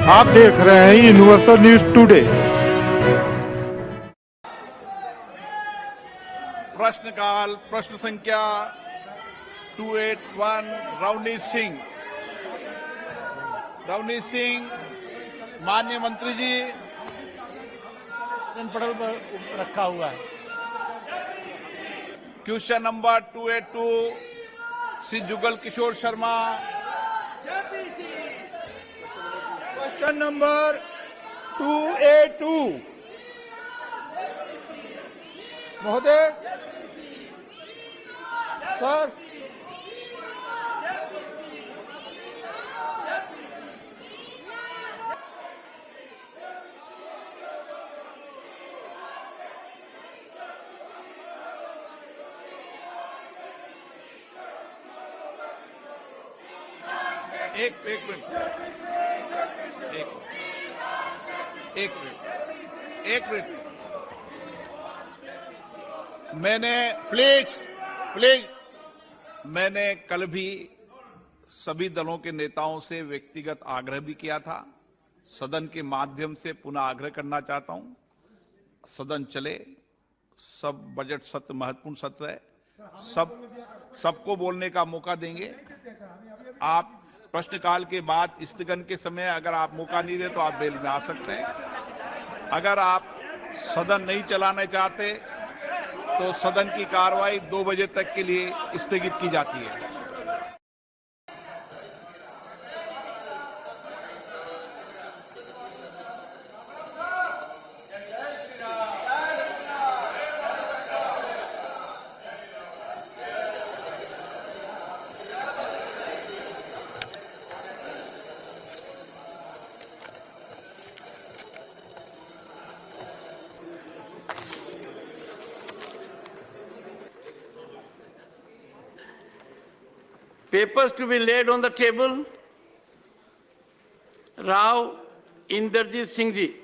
आप देख रहे हैं यूनिवर्सल न्यूज टुडे। प्रश्नकाल प्रश्न संख्या 281 रवनीत सिंह माननीय मंत्री जी पटल पर रखा हुआ है। Question number 282 Shri Jugal Kishore Sharma. Question number 282 महोदय सर। एक मिनट मैंने मैंने कल भी सभी दलों के नेताओं से व्यक्तिगत आग्रह भी किया था। सदन के माध्यम से पुनः आग्रह करना चाहता हूं, सदन चले। सब बजट सत्र महत्वपूर्ण सत्र है, सबको बोलने का मौका देंगे। आप प्रश्नकाल के बाद स्थगन के समय अगर आप मौका नहीं दे तो आप बेल में आ सकते हैं। अगर आप सदन नहीं चलाना चाहते तो सदन की कार्रवाई 2 बजे तक के लिए स्थगित की जाती है। Papers to be laid on the table. Rao Inderjit Singh ji.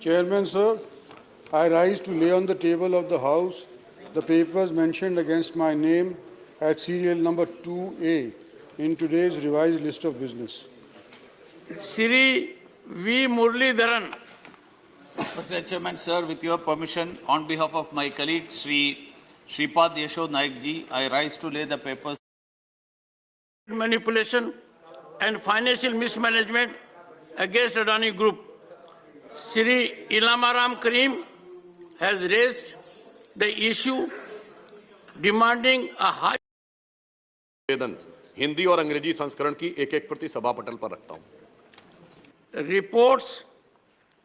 Chairman, sir, I rise to lay on the table of the House the papers mentioned against my name at serial number 2A in today's revised list of business. Sri V. Muralidharan. Mr. Chairman, sir, with your permission, on behalf of my colleague, Shripad Yasho Naik ji, I rise to lay the papers. Manipulation and financial mismanagement against Adani Group. Sri Ilamaram Karim has raised the issue demanding a high. Hindi और अंग्रेजी संस्करण की एक प्रति सभा पटल पर रखता हूं। Reports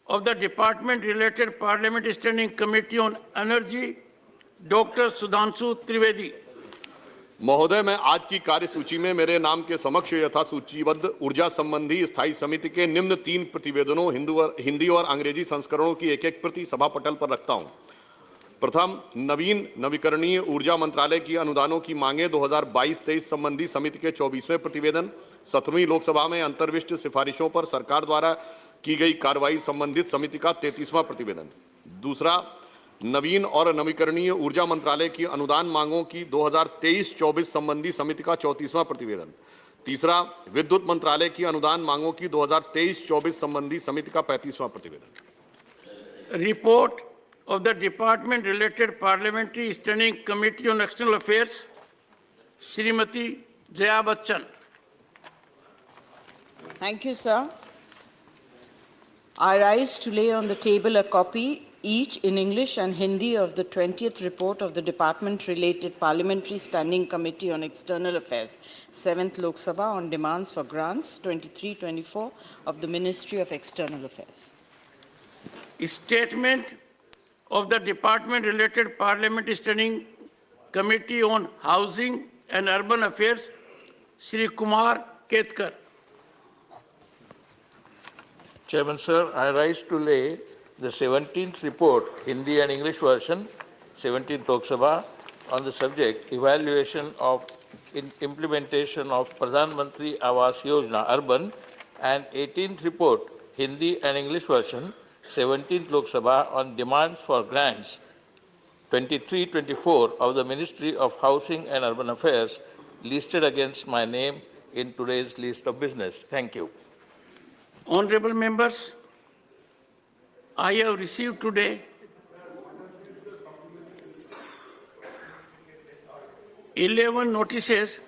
of the department related Parliament Standing Committee on Energy, Dr. Sudhanshu Trivedi. महोदय, मैं आज की कार्यसूची में मेरे नाम के समक्ष यथा सूचीबद्ध ऊर्जा संबंधी स्थायी समिति के निम्न 3 प्रतिवेदनों हिंदी और अंग्रेजी संस्करणों की एक प्रति सभा पटल पर रखता हूं। प्रथम, नवीकरणीय ऊर्जा मंत्रालय की अनुदानों की मांगे 2022-23 संबंधी समिति के 24वें प्रतिवेदन। 17वीं लोकसभा में अंतर्विष्ट सिफारिशों पर सरकार द्वारा की गई कार्रवाई संबंधित समिति का 33वां प्रतिवेदन। दूसरा, नवीन और नवीकरणीय ऊर्जा मंत्रालय की अनुदान मांगों की 2023-24 संबंधी समिति का 34वां प्रतिवेदन। तीसरा, विद्युत मंत्रालय की अनुदान मांगों की 2023-24 संबंधी समिति का 35वां प्रतिवेदन। Report of the department related Parliamentary Standing Committee on External Affairs, Srimati Jaya Bachchan. Thank you, sir. I rise to lay on the table a copy each in English and Hindi of the 20th report of the department-related Parliamentary Standing Committee on External Affairs, 7th Lok Sabha, on demands for grants 23-24 of the Ministry of External Affairs. Statement of the department-related Parliamentary Standing Committee on Housing and Urban Affairs, Shri Kumar Ketkar. Chairman, sir, I rise to lay the 17th report, Hindi and English version, 17th Lok Sabha, on the subject evaluation of implementation of Pradhan Mantri Awas Yojana Urban, and 18th report, Hindi and English version, 17th Lok Sabha, on demands for grants 23-24 of the Ministry of Housing and Urban Affairs listed against my name in today's list of business. Thank you. Honorable members, I have received today 11 notices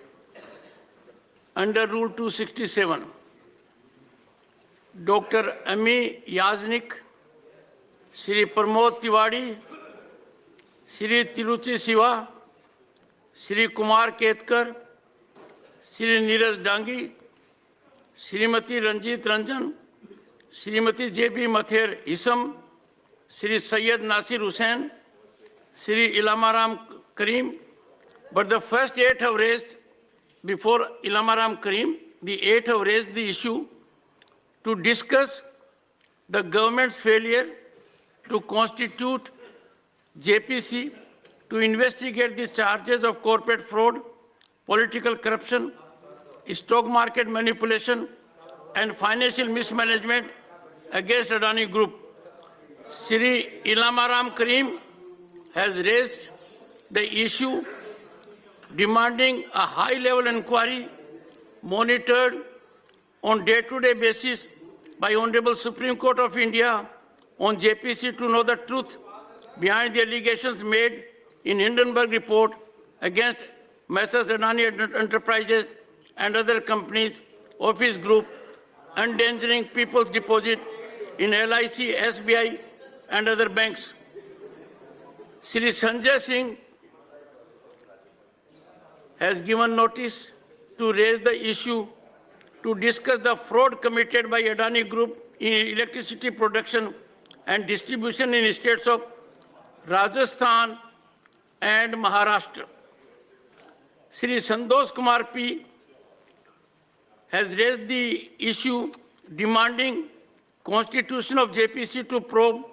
under Rule 267. Dr. Ami Yaznik, Shri Pramod Tiwari, Shri Tiruchi Siva, Shri Kumar Ketkar, Shri Neeraj Dangi, Srimati Ranjit Ranjan, Srimati J.B. Mather Isam, Shri Syed Nasir Hussain, Shri Ilamaram Karim. But the first 8 have raised, before Ilamaram Karim, the 8 have raised the issue to discuss the government's failure to constitute JPC to investigate the charges of corporate fraud, political corruption, stock market manipulation, and financial mismanagement against Adani Group. Shri Ilamaram Karim has raised the issue demanding a high-level inquiry monitored on day-to-day basis by Honorable Supreme Court of India on JPC to know the truth behind the allegations made in Hindenburg report against Messrs. Adani Enterprises and other companies of his group, endangering people's deposit in LIC, SBI, and other banks. Shri Sanjay Singh has given notice to raise the issue to discuss the fraud committed by Adani Group in electricity production and distribution in states of Rajasthan and Maharashtra. Shri Santosh Kumar P. has raised the issue demanding constitution of JPC to probe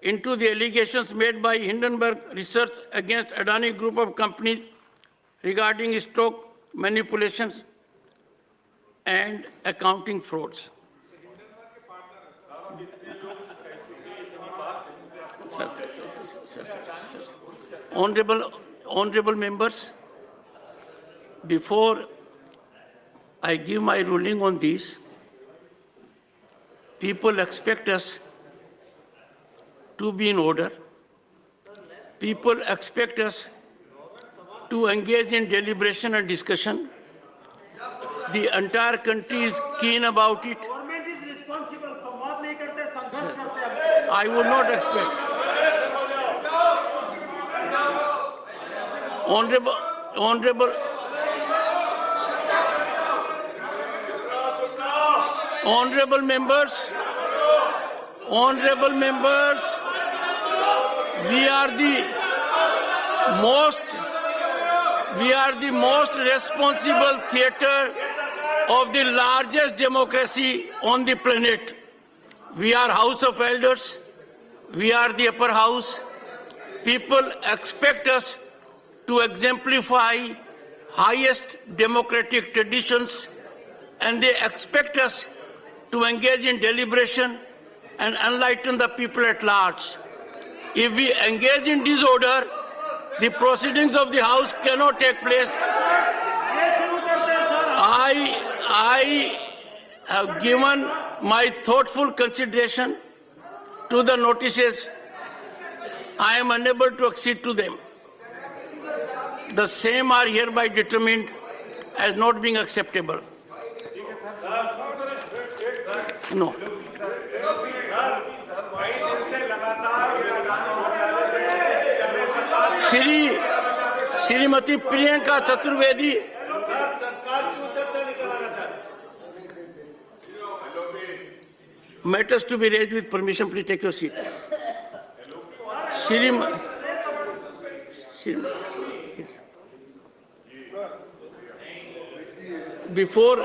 into the allegations made by Hindenburg Research against Adani Group of companies regarding stock manipulations and accounting frauds. Honorable members, before I give my ruling on this, people expect us to be in order. People expect us to engage in deliberation and discussion. The entire country is keen about it. Government is responsible. संवाद नहीं करते, संघर्ष करते हैं. I would not expect. Honorable members, we are the most responsible theater of the largest democracy on the planet. We are House of Elders. We are the upper house. People expect us to exemplify highest democratic traditions, and they expect us to engage in deliberation and enlighten the people at large. If we engage in disorder, the proceedings of the House cannot take place. I have given my thoughtful consideration to the notices. I am unable to accede to them. The same are hereby determined as not being acceptable. No. Shrimati Priyanka Chaturvedi, matters to be raised with permission, please take your seat. Before, I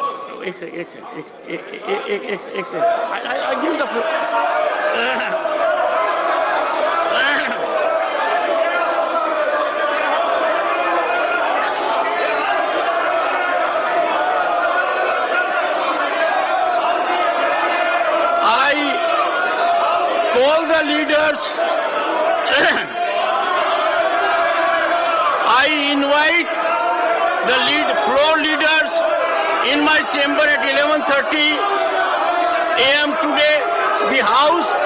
give the floor. All the leaders, I invite the floor leaders in my chamber at 11:30 a.m. House